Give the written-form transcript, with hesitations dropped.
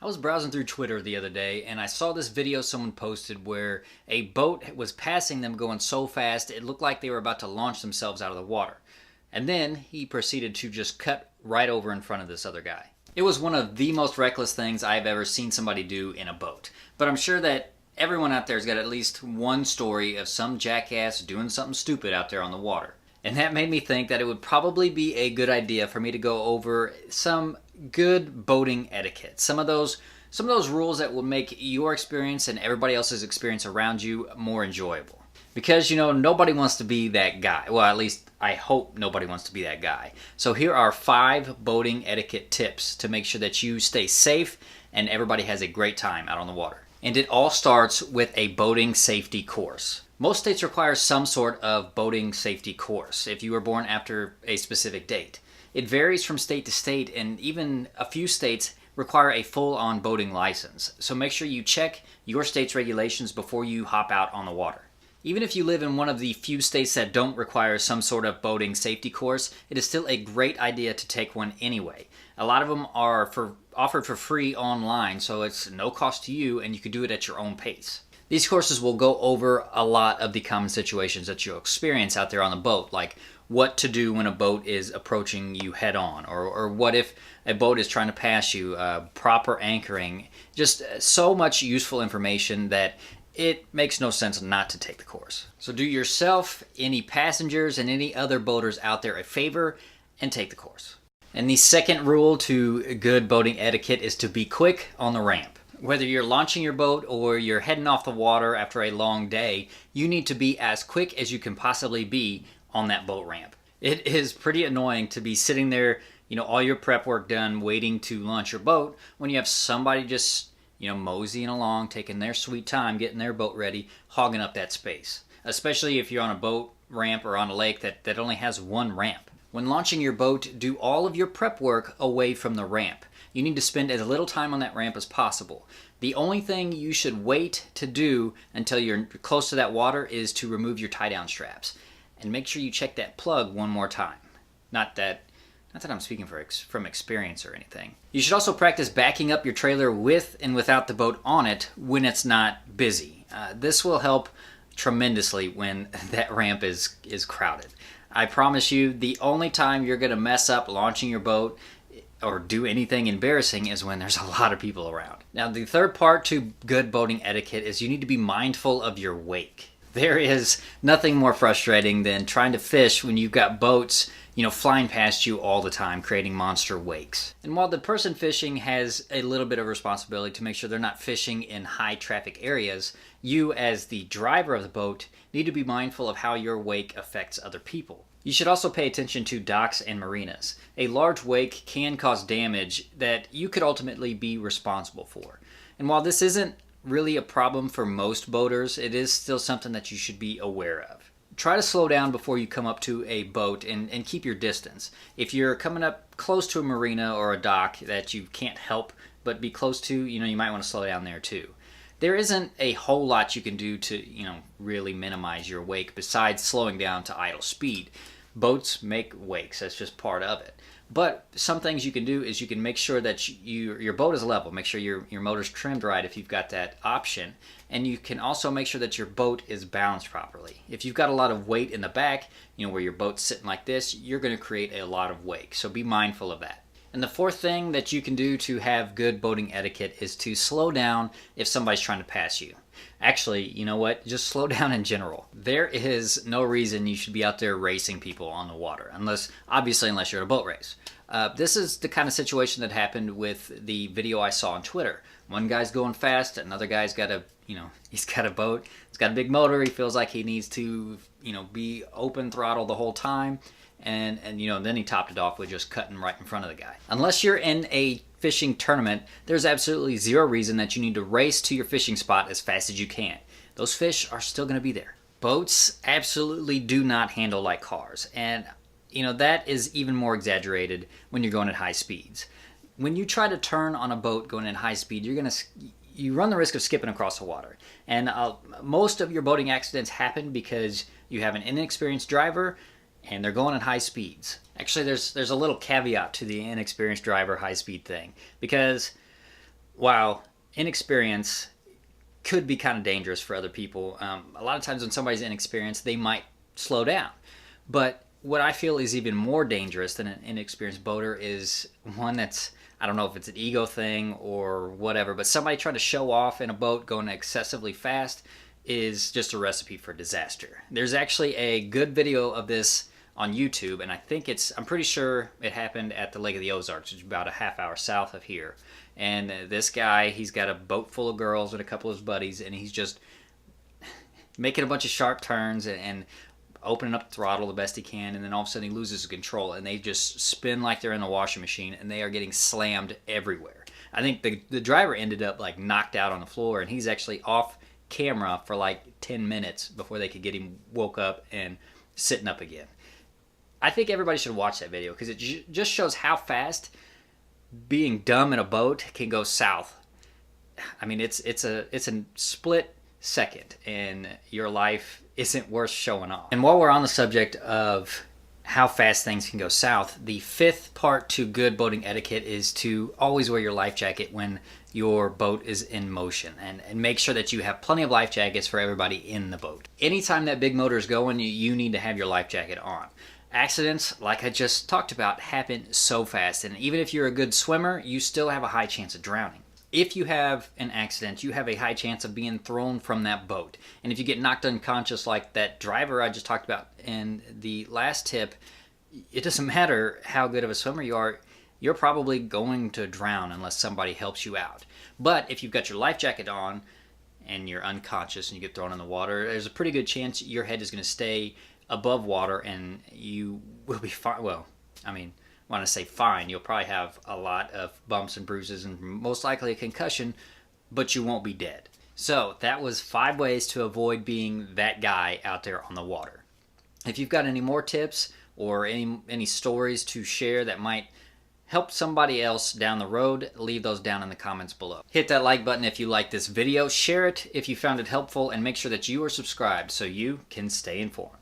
I was browsing through Twitter the other day and I saw this video someone posted where a boat was passing them going so fast it looked like they were about to launch themselves out of the water. And then he proceeded to just cut right over in front of this other guy. It was one of the most reckless things I've ever seen somebody do in a boat. But I'm sure that everyone out there has got at least one story of some jackass doing something stupid out there on the water. And that made me think that it would probably be a good idea for me to go over some good boating etiquette. Some of those rules that will make your experience and everybody else's experience around you more enjoyable. Because, nobody wants to be that guy. Well, at least I hope nobody wants to be that guy. So here are 5 boating etiquette tips to make sure that you stay safe and everybody has a great time out on the water. And it all starts with a boating safety course. Most states require some sort of boating safety course if you were born after a specific date. It varies from state to state, and even a few states require a full-on boating license. So make sure you check your state's regulations before you hop out on the water. Even if you live in one of the few states that don't require some sort of boating safety course, it is still a great idea to take one anyway. A lot of them are offered for free online, so it's no cost to you and you can do it at your own pace. These courses will go over a lot of the common situations that you'll experience out there on the boat, like what to do when a boat is approaching you head on, or what if a boat is trying to pass you, proper anchoring, just so much useful information that it makes no sense not to take the course. So do yourself, any passengers, and any other boaters out there a favor and take the course. And the second rule to good boating etiquette is to be quick on the ramp. Whether you're launching your boat or you're heading off the water after a long day, you need to be as quick as you can possibly be on that boat ramp. It is pretty annoying to be sitting there, all your prep work done, waiting to launch your boat when you have somebody just, moseying along, taking their sweet time, getting their boat ready, hogging up that space. Especially if you're on a boat ramp or on a lake that only has one ramp. When launching your boat, do all of your prep work away from the ramp. You need to spend as little time on that ramp as possible. The only thing you should wait to do until you're close to that water is to remove your tie-down straps. And make sure you check that plug one more time. Not that I'm speaking from experience or anything. You should also practice backing up your trailer with and without the boat on it when it's not busy. This will help tremendously when that ramp is crowded. I promise you, the only time you're going to mess up launching your boat or do anything embarrassing is when there's a lot of people around. Now, the third part to good boating etiquette is you need to be mindful of your wake. There is nothing more frustrating than trying to fish when you've got boats, flying past you all the time, creating monster wakes. And while the person fishing has a little bit of responsibility to make sure they're not fishing in high traffic areas, you as the driver of the boat need to be mindful of how your wake affects other people. You should also pay attention to docks and marinas. A large wake can cause damage that you could ultimately be responsible for. And while this isn't really a problem for most boaters, it is still something that you should be aware of. Try to slow down before you come up to a boat and keep your distance. If you're coming up close to a marina or a dock that you can't help but be close to, you might want to slow down there too. There isn't a whole lot you can do to, really minimize your wake besides slowing down to idle speed. Boats make wakes, that's just part of it. But some things you can do is you can make sure that your boat is level. Make sure your motor's trimmed right if you've got that option. And you can also make sure that your boat is balanced properly. If you've got a lot of weight in the back, where your boat's sitting like this, you're going to create a lot of wake. So be mindful of that. And the fourth thing that you can do to have good boating etiquette is to slow down if somebody's trying to pass you. Actually, you know what? Just slow down in general. There is no reason you should be out there racing people on the water, unless you're at a boat race. This is the kind of situation that happened with the video I saw on Twitter. One guy's going fast, another guy's got he's got a boat, he's got a big motor, he feels like he needs to, be open throttle the whole time. And then he topped it off with just cutting right in front of the guy. Unless you're in a fishing tournament, there's absolutely zero reason that you need to race to your fishing spot as fast as you can. Those fish are still going to be there. Boats absolutely do not handle like cars. And, that is even more exaggerated when you're going at high speeds. When you try to turn on a boat going at high speed, you run the risk of skipping across the water. And most of your boating accidents happen because you have an inexperienced driver and they're going at high speeds. Actually, there's a little caveat to the inexperienced driver high speed thing, because while inexperience could be kind of dangerous for other people, a lot of times when somebody's inexperienced, they might slow down. But what I feel is even more dangerous than an inexperienced boater is one that's, I don't know if it's an ego thing or whatever, but somebody trying to show off in a boat going excessively fast is just a recipe for disaster. There's actually a good video of this on YouTube, and I'm pretty sure it happened at the Lake of the Ozarks, which is about a half hour south of here. And this guy, he's got a boat full of girls and a couple of his buddies, and he's just making a bunch of sharp turns and opening up the throttle the best he can, and then all of a sudden he loses control, and they just spin like they're in the washing machine, and they are getting slammed everywhere. I think the driver ended up like knocked out on the floor, and he's actually off camera for like 10 minutes before they could get him woke up and sitting up again. I think everybody should watch that video because it just shows how fast being dumb in a boat can go south. I mean, it's a split second, and your life isn't worth showing off. And while we're on the subject of how fast things can go south, the fifth part to good boating etiquette is to always wear your life jacket when your boat is in motion, and make sure that you have plenty of life jackets for everybody in the boat. Anytime that big motor is going, you need to have your life jacket on. Accidents, like I just talked about, happen so fast, and even if you're a good swimmer, you still have a high chance of drowning. If you have an accident, you have a high chance of being thrown from that boat. And if you get knocked unconscious like that driver I just talked about in the last tip, it doesn't matter how good of a swimmer you are, you're probably going to drown unless somebody helps you out. But if you've got your life jacket on and you're unconscious and you get thrown in the water, there's a pretty good chance your head is going to stay above water and you will be fine. Well, I mean, when I say fine, you'll probably have a lot of bumps and bruises and most likely a concussion, but you won't be dead. So that was 5 ways to avoid being that guy out there on the water. If you've got any more tips or any stories to share that might help somebody else down the road, leave those down in the comments below. Hit that like button if you like this video, share it if you found it helpful, and make sure that you are subscribed so you can stay informed.